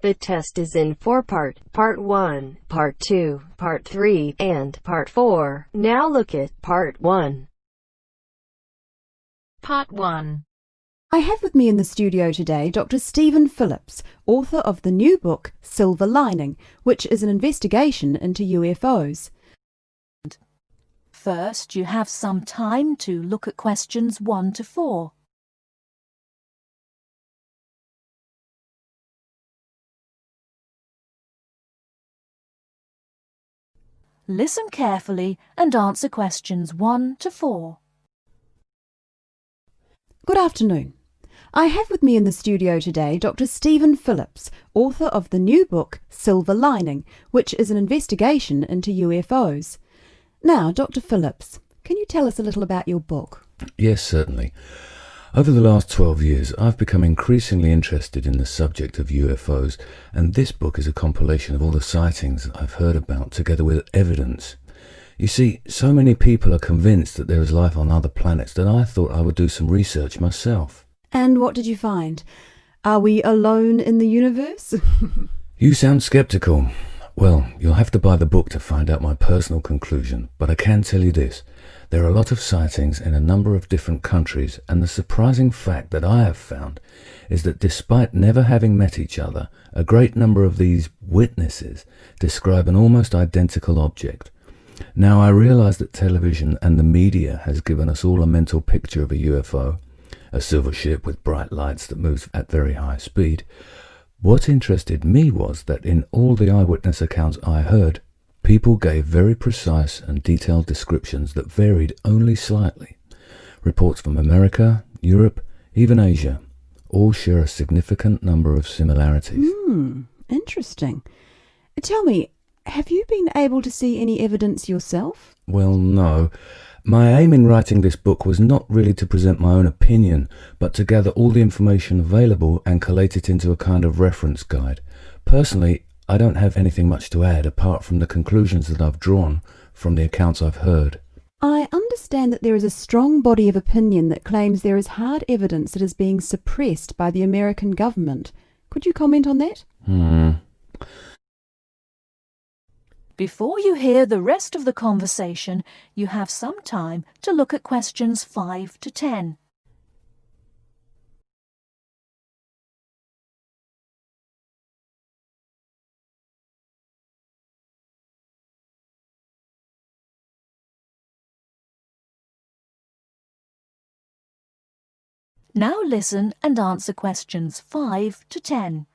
The test is in 4-part, Part 1, Part 2, Part 3, and Part 4. Now look at Part 1. Part 1. I have with me in the studio today Dr. Stephen Phillips, author of the new book Silver Lining, which is an investigation into UFOs. First, you have some time to look at questions 1 to 4. Listen carefully and answer questions 1 to 4. Good afternoon. I have with me in the studio today Dr. Stephen Phillips, author of the new book Silver Lining, which is an investigation into UFOs. Now, Dr. Phillips, can you tell us a little about your book? Yes, certainly. Over the last 12 years, I've become increasingly interested in the subject of UFOs, and this book is a compilation of all the sightings that I've heard about, together with evidence. You see, so many people are convinced that there is life on other planets that I thought I would do some research myself. And what did you find? Are we alone in the universe? You sound skeptical. Well, you'll have to buy the book to find out my personal conclusion, but I can tell you this. There are a lot of sightings in a number of different countries, and the surprising fact that I have found is that despite never having met each other, a great number of these witnesses describe an almost identical object. Now, I realize that television and the media has given us all a mental picture of a UFO, a silver ship with bright lights that moves at very high speed. What interested me was that in all the eyewitness accounts I heard, people gave very precise and detailed descriptions that varied only slightly. Reports from America, Europe, even Asia, all share a significant number of similarities. Interesting. Tell me, have you been able to see any evidence yourself? Well, no. My aim in writing this book was not really to present my own opinion, but to gather all the information available and collate it into a kind of reference guide. Personally, I don't have anything much to add apart from the conclusions that I've drawn from the accounts I've heard. I understand that there is a strong body of opinion that claims there is hard evidence that is being suppressed by the American government. Could you comment on that? Before you hear the rest of the conversation, you have some time to look at questions 5 to 10. Now listen and answer questions 5 to 10.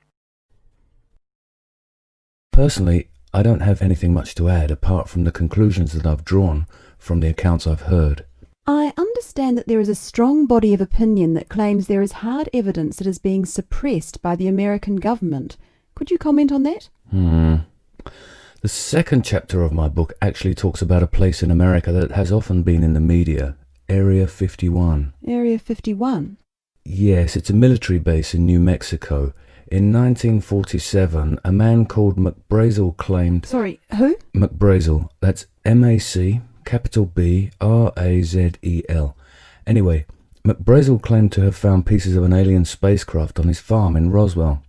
Personally, I don't have anything much to add apart from the conclusions that I've drawn from the accounts I've heard. I understand that there is a strong body of opinion that claims there is hard evidence that is being suppressed by the American government. Could you comment on that? The second chapter of my book actually talks about a place in America that has often been in the media, Area 51. Area 51? Yes, it's a military base in New Mexico. In 1947, a man called McBrazel claimed... Sorry, who? McBrazel. That's M-A-C, capital B, R-A-Z-E-L. Anyway, McBrazel claimed to have found pieces of an alien spacecraft on his farm in Roswell.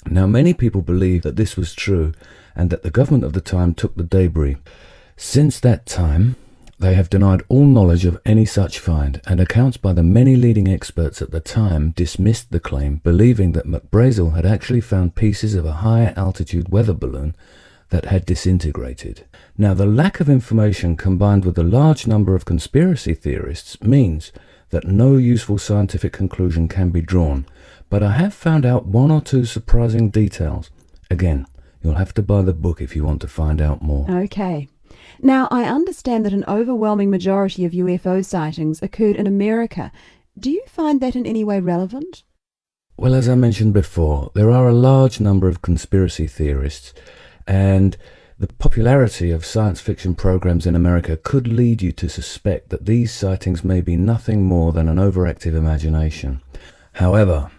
Now, many people believe that this was true and that the government of the time took the debris. Since that time, they have denied all knowledge of any such find, and accounts by the many leading experts at the time dismissed the claim, believing that McBrazel had actually found pieces of a higher altitude weather balloon that had disintegrated. Now, the lack of information combined with the large number of conspiracy theorists means that no useful scientific conclusion can be drawn, but I have found out one or two surprising details. Again, you'll have to buy the book if you want to find out more. Okay. Now, I understand that an overwhelming majority of UFO sightings occurred in America. Do you find that in any way relevant? Well, as I mentioned before, there are a large number of conspiracy theorists, and the popularity of science fiction programs in America could lead you to suspect that these sightings may be nothing more than an overactive imagination. However,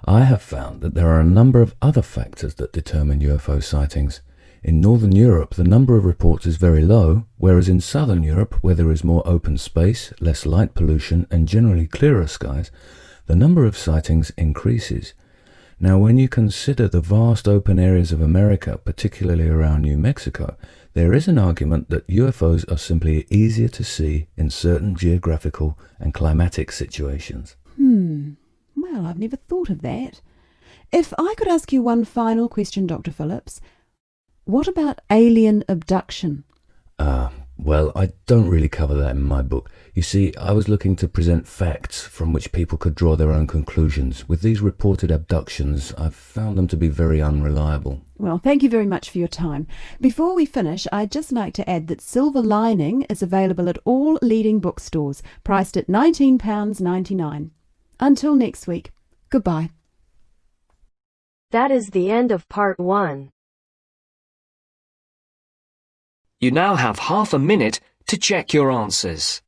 I have found that there are a number of other factors that determine UFO sightings. In Northern Europe, the number of reports is very low, whereas in Southern Europe, where there is more open space, less light pollution, and generally clearer skies, the number of sightings increases. Now, when you consider the vast open areas of America, particularly around New Mexico, there is an argument that UFOs are simply easier to see in certain geographical and climatic situations. Well, I've never thought of that. If I could ask you one final question, Dr. Phillips, what about alien abduction? Well, I don't really cover that in my book. You see, I was looking to present facts from which people could draw their own conclusions. With these reported abductions, I've found them to be very unreliable. Well, thank you very much for your time. Before we finish, I'd just like to add that Silver Lining is available at all leading bookstores, priced at £19.99. Until next week, goodbye. That is the end of part 1. You now have half a minute to check your answers.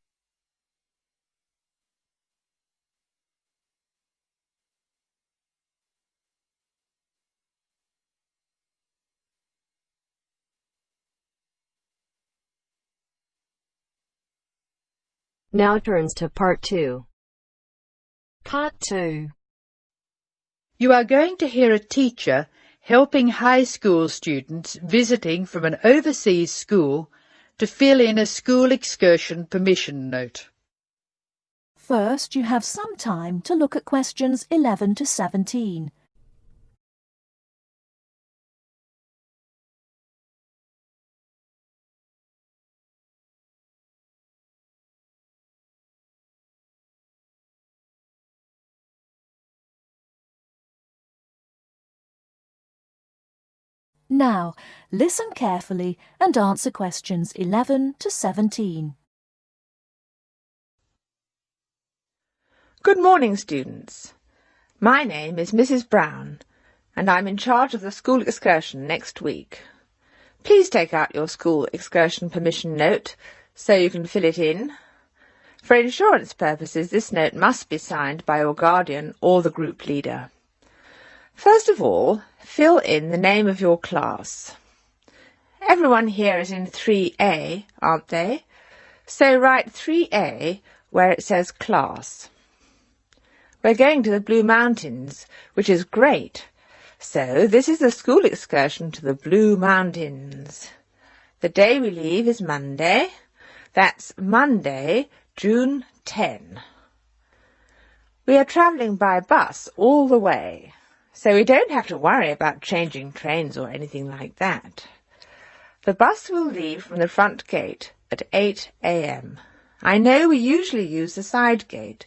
Now turns to part 2. Part 2. You are going to hear a teacher helping high school students visiting from an overseas school to fill in a school excursion permission note. First, you have some time to look at questions 11 to 17. Now, listen carefully and answer questions 11 to 17. Good morning, students. My name is Mrs. Brown, and I'm in charge of the school excursion next week. Please take out your school excursion permission note so you can fill it in. For insurance purposes, this note must be signed by your guardian or the group leader. First of all, fill in the name of your class. Everyone here is in 3A, aren't they? So write 3A where it says class. We're going to the Blue Mountains, which is great. So this is the school excursion to the Blue Mountains. The day we leave is Monday. That's Monday, June 10. We are travelling by bus all the way, so we don't have to worry about changing trains or anything like that. The bus will leave from the front gate at 8 a.m. I know we usually use the side gate,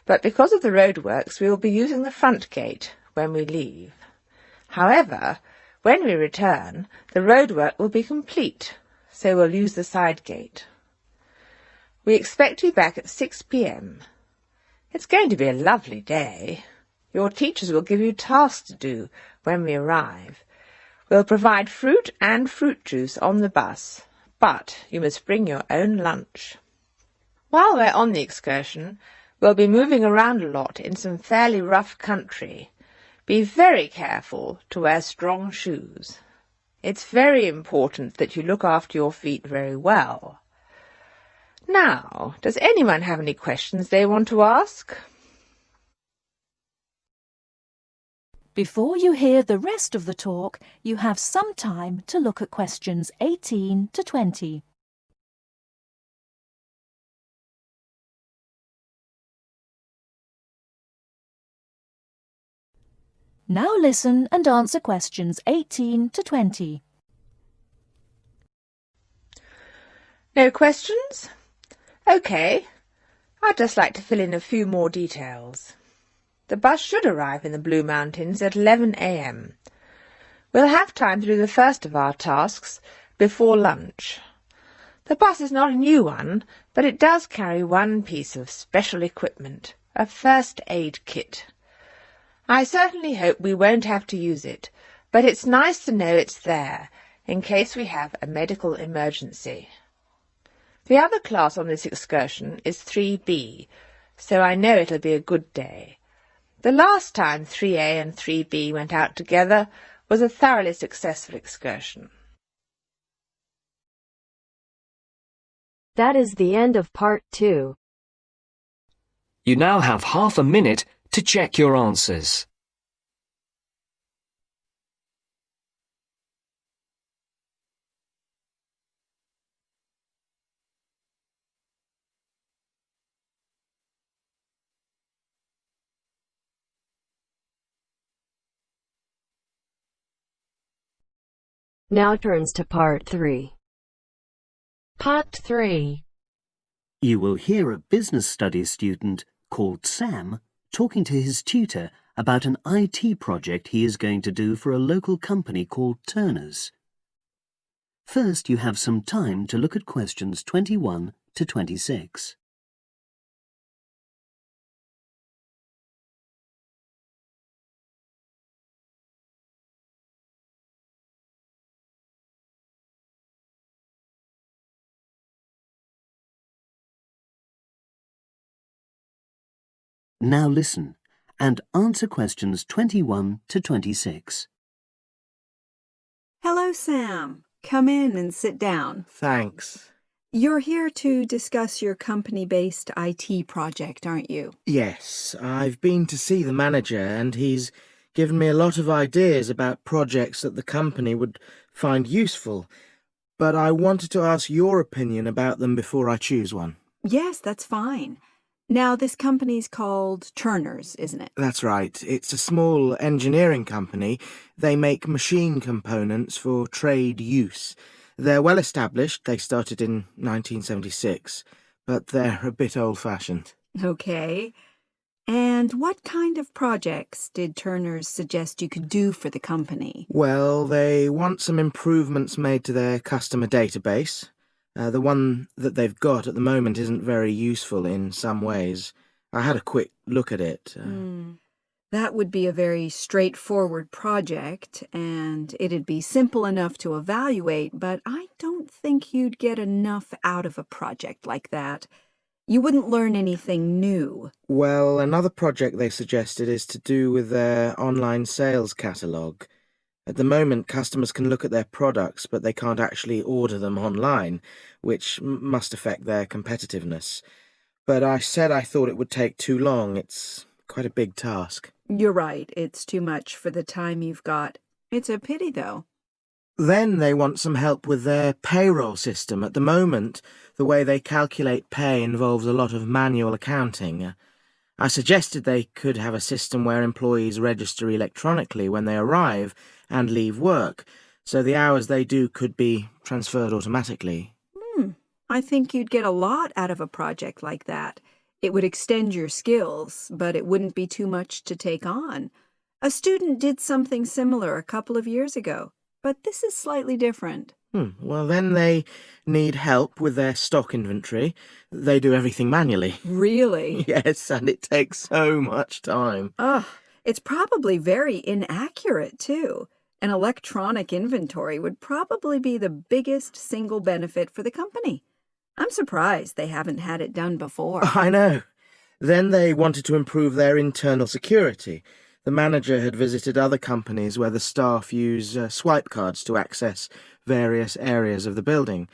but because of the roadworks we will be using the front gate when we leave. However, when we return, the roadwork will be complete, so we'll use the side gate. We expect to be back at 6 p.m. It's going to be a lovely day. Your teachers will give you tasks to do when we arrive. We'll provide fruit and fruit juice on the bus, but you must bring your own lunch. While we're on the excursion, we'll be moving around a lot in some fairly rough country. Be very careful to wear strong shoes. It's very important that you look after your feet very well. Now, does anyone have any questions they want to ask? Before you hear the rest of the talk, you have some time to look at questions 18 to 20. Now listen and answer questions 18 to 20. No questions? OK. I'd just like to fill in a few more details. The bus should arrive in the Blue Mountains at 11 a.m. We'll have time to do the first of our tasks before lunch. The bus is not a new one, but it does carry one piece of special equipment, a first aid kit. I certainly hope we won't have to use it, but it's nice to know it's there, in case we have a medical emergency. The other class on this excursion is 3B, so I know it'll be a good day. The last time 3A and 3B went out together was a thoroughly successful excursion. That is the end of part 2. You now have half a minute to check your answers. Now turns to Part 3. Part 3. You will hear a business studies student called Sam talking to his tutor about an IT project he is going to do for a local company called Turner's. First, you have some time to look at questions 21 to 26. Now listen and answer questions 21 to 26. Hello, Sam. Come in and sit down. Thanks. You're here to discuss your company-based IT project, aren't you? Yes, I've been to see the manager and he's given me a lot of ideas about projects that the company would find useful, but I wanted to ask your opinion about them before I choose one. Yes, that's fine. Now, this company's called Turner's, isn't it? That's right. It's a small engineering company. They make machine components for trade use. They're well established. They started in 1976, but they're a bit old-fashioned. Okay. And what kind of projects did Turner's suggest you could do for the company? Well, they want some improvements made to their customer database. The one that they've got at the moment isn't very useful in some ways. I had a quick look at it. That would be a very straightforward project, and it'd be simple enough to evaluate, but I don't think you'd get enough out of a project like that. You wouldn't learn anything new. Well, another project they suggested is to do with their online sales catalogue. At the moment, customers can look at their products, but they can't actually order them online, which must affect their competitiveness. But I said I thought it would take too long. It's quite a big task. You're right. It's too much for the time you've got. It's a pity, though. Then they want some help with their payroll system. At the moment, the way they calculate pay involves a lot of manual accounting. I suggested they could have a system where employees register electronically when they arrive and leave work, so the hours they do could be transferred automatically. I think you'd get a lot out of a project like that. It would extend your skills, but it wouldn't be too much to take on. A student did something similar a couple of years ago, but this is slightly different. Well, then they need help with their stock inventory. They do everything manually. Really? Yes, and it takes so much time. It's probably very inaccurate, too. An electronic inventory would probably be the biggest single benefit for the company. I'm surprised they haven't had it done before. I know. Then they wanted to improve their internal security. The manager had visited other companies where the staff use swipe cards to access various areas of the building.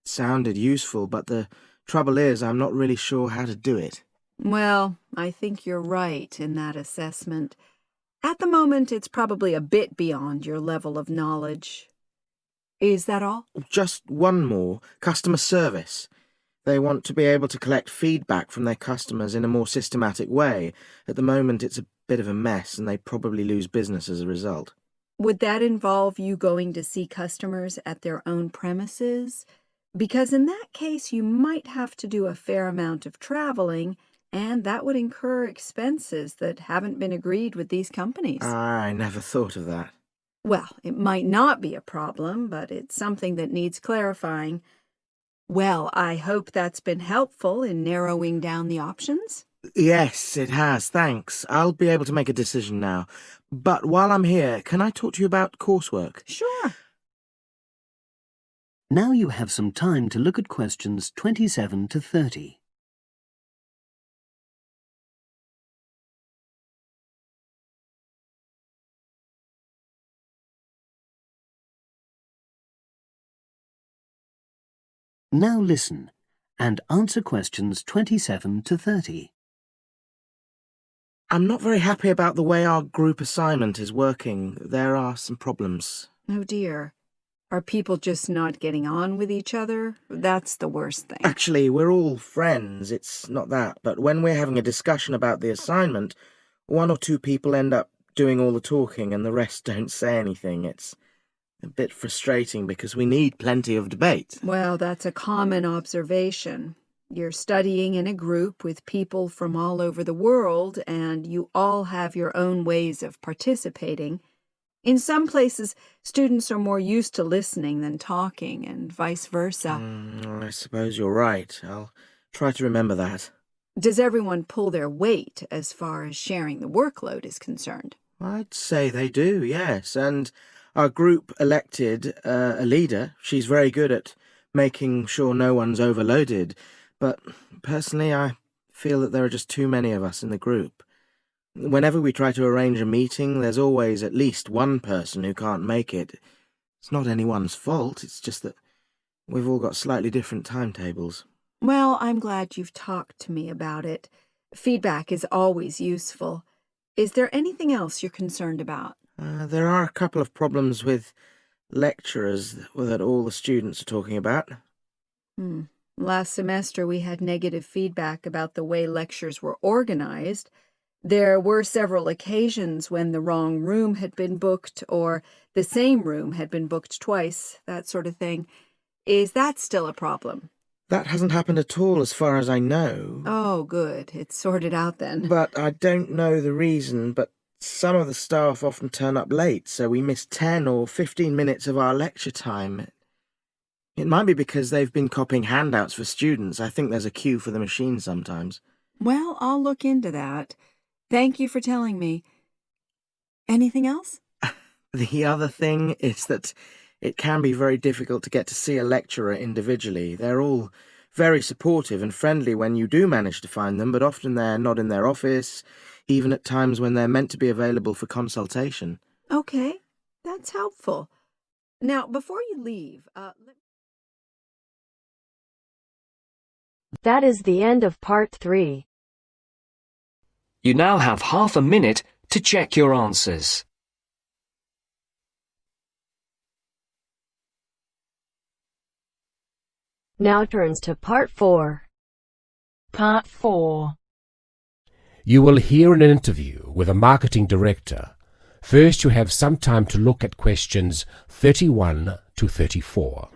It sounded useful, but the trouble is I'm not really sure how to do it. Well, I think you're right in that assessment. At the moment, it's probably a bit beyond your level of knowledge. Is that all? Just one more. Customer service. They want to be able to collect feedback from their customers in a more systematic way. At the moment, it's a bit of a mess, and they probably lose business as a result. Would that involve you going to see customers at their own premises? Because in that case, you might have to do a fair amount of traveling, and that would incur expenses that haven't been agreed with these companies. I never thought of that. Well, it might not be a problem, but it's something that needs clarifying. Well, I hope that's been helpful in narrowing down the options. Yes, it has, thanks. I'll be able to make a decision now. But while I'm here, can I talk to you about coursework? Sure. Now you have some time to look at questions 27 to 30. Now listen and answer questions 27 to 30. I'm not very happy about the way our group assignment is working. There are some problems. Oh, dear. Are people just not getting on with each other? That's the worst thing. Actually, we're all friends. It's not that. But when we're having a discussion about the assignment, one or two people end up doing all the talking and the rest don't say anything. It's a bit frustrating because we need plenty of debate. Well, that's a common observation. You're studying in a group with people from all over the world, and you all have your own ways of participating. In some places, students are more used to listening than talking, and vice versa. I suppose you're right. I'll try to remember that. Does everyone pull their weight as far as sharing the workload is concerned? I'd say they do, yes. And our group elected a leader. She's very good at making sure no one's overloaded. But personally, I feel that there are just too many of us in the group. Whenever we try to arrange a meeting, there's always at least one person who can't make it. It's not anyone's fault, it's just that we've all got slightly different timetables. Well, I'm glad you've talked to me about it. Feedback is always useful. Is there anything else you're concerned about? There are a couple of problems with lecturers that all the students are talking about. Last semester we had negative feedback about the way lectures were organized. There were several occasions when the wrong room had been booked or the same room had been booked twice, that sort of thing. Is that still a problem? That hasn't happened at all as far as I know. Oh, good. It's sorted out then. But I don't know the reason, but some of the staff often turn up late, so we miss 10 or 15 minutes of our lecture time. It might be because they've been copying handouts for students. I think there's a queue for the machine sometimes. Well, I'll look into that. Thank you for telling me. Anything else? The other thing is that it can be very difficult to get to see a lecturer individually. They're all very supportive and friendly when you do manage to find them, but often they're not in their office, even at times when they're meant to be available for consultation. Okay, that's helpful. Now, before you leave, That is the end of part 3. You now have half a minute to check your answers. Now turns to part 4. Part 4. You will hear an interview with a marketing director. First, you have some time to look at questions 31 to 34.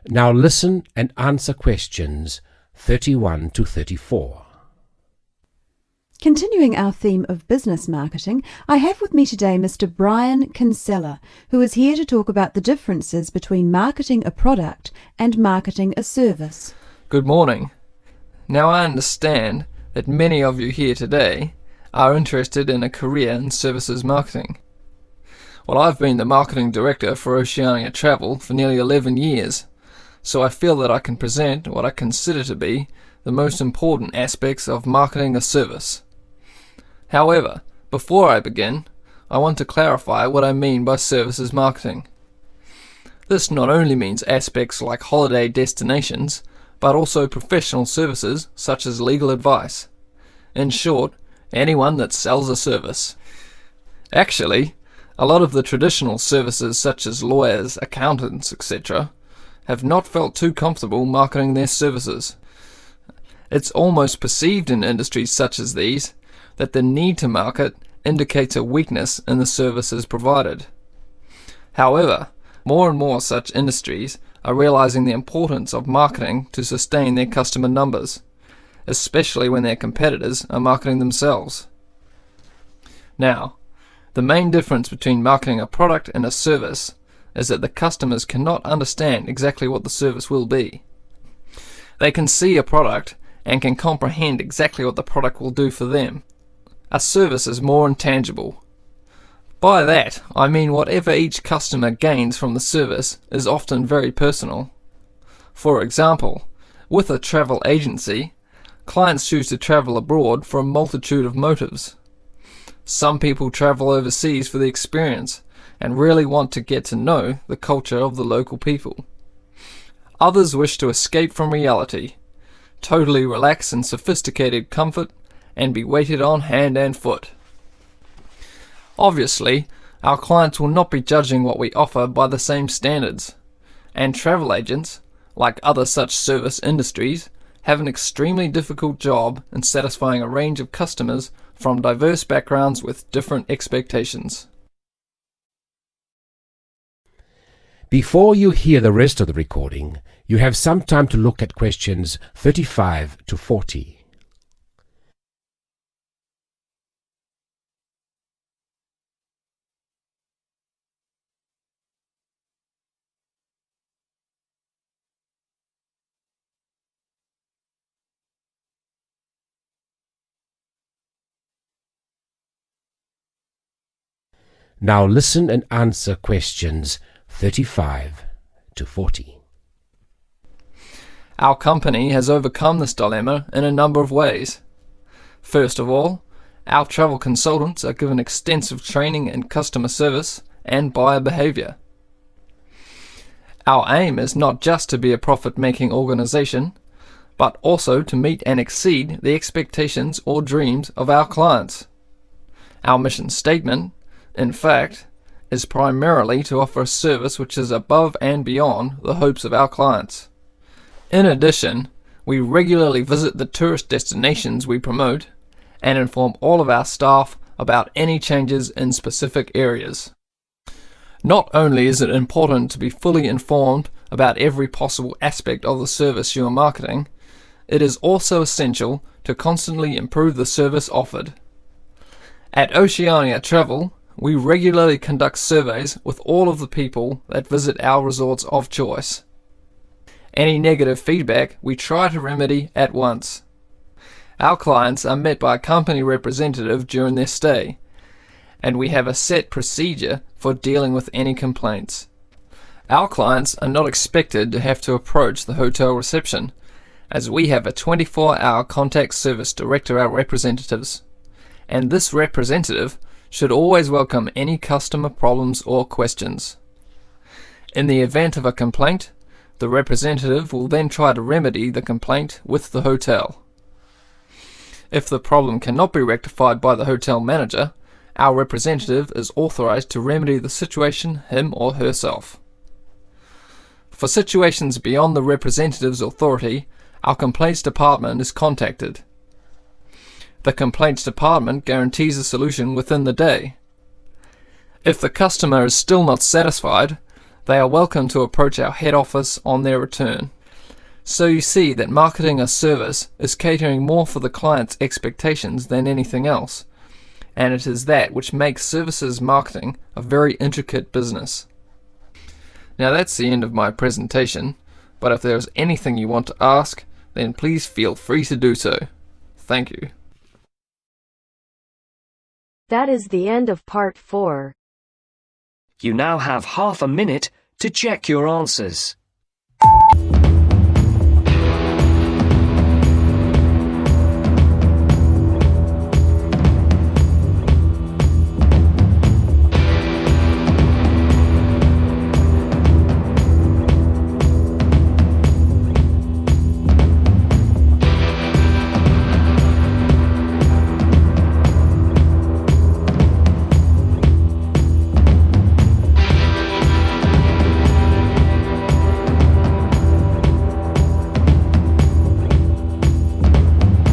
Now listen and answer questions 31 to 34. Continuing our theme of business marketing, I have with me today Mr. Brian Kinsella, who is here to talk about the differences between marketing a product and marketing a service. Good morning. Now I understand that many of you here today are interested in a career in services marketing. Well, I've been the marketing director for Oceania Travel for nearly 11 years. So I feel that I can present what I consider to be the most important aspects of marketing a service. However, before I begin, I want to clarify what I mean by services marketing. This not only means aspects like holiday destinations, but also professional services such as legal advice. In short, anyone that sells a service. Actually, a lot of the traditional services such as lawyers, accountants, etc., have not felt too comfortable marketing their services. It's almost perceived in industries such as these that the need to market indicates a weakness in the services provided. However, more and more such industries are realizing the importance of marketing to sustain their customer numbers, especially when their competitors are marketing themselves. Now, the main difference between marketing a product and a service is that the customers cannot understand exactly what the service will be. They can see a product and can comprehend exactly what the product will do for them. A service is more intangible. By that, I mean whatever each customer gains from the service is often very personal. For example, with a travel agency, clients choose to travel abroad for a multitude of motives. Some people travel overseas for the experience and really want to get to know the culture of the local people. Others wish to escape from reality, totally relax in sophisticated comfort, and be waited on hand and foot. Obviously, our clients will not be judging what we offer by the same standards, and travel agents, like other such service industries, have an extremely difficult job in satisfying a range of customers from diverse backgrounds with different expectations. Before you hear the rest of the recording, you have some time to look at questions 35 to 40. Now listen and answer questions 35 to 40. Our company has overcome this dilemma in a number of ways. First of all, our travel consultants are given extensive training in customer service and buyer behaviour. Our aim is not just to be a profit-making organisation, but also to meet and exceed the expectations or dreams of our clients. Our mission statement, in fact, is primarily to offer a service which is above and beyond the hopes of our clients. In addition, we regularly visit the tourist destinations we promote and inform all of our staff about any changes in specific areas. Not only is it important to be fully informed about every possible aspect of the service you are marketing, it is also essential to constantly improve the service offered. At Oceania Travel, we regularly conduct surveys with all of the people that visit our resorts of choice. Any negative feedback we try to remedy at once. Our clients are met by a company representative during their stay, and we have a set procedure for dealing with any complaints. Our clients are not expected to have to approach the hotel reception, as we have a 24-hour contact service direct to our representatives, and this representative should always welcome any customer problems or questions. In the event of a complaint, the representative will then try to remedy the complaint with the hotel. If the problem cannot be rectified by the hotel manager, our representative is authorized to remedy the situation him or herself. For situations beyond the representative's authority, our complaints department is contacted. The complaints department guarantees a solution within the day. If the customer is still not satisfied, they are welcome to approach our head office on their return. So you see that marketing a service is catering more for the client's expectations than anything else, and it is that which makes services marketing a very intricate business. Now that's the end of my presentation, but if there is anything you want to ask, then please feel free to do so. Thank you. That is the end of part 4. You now have half a minute to check your answers.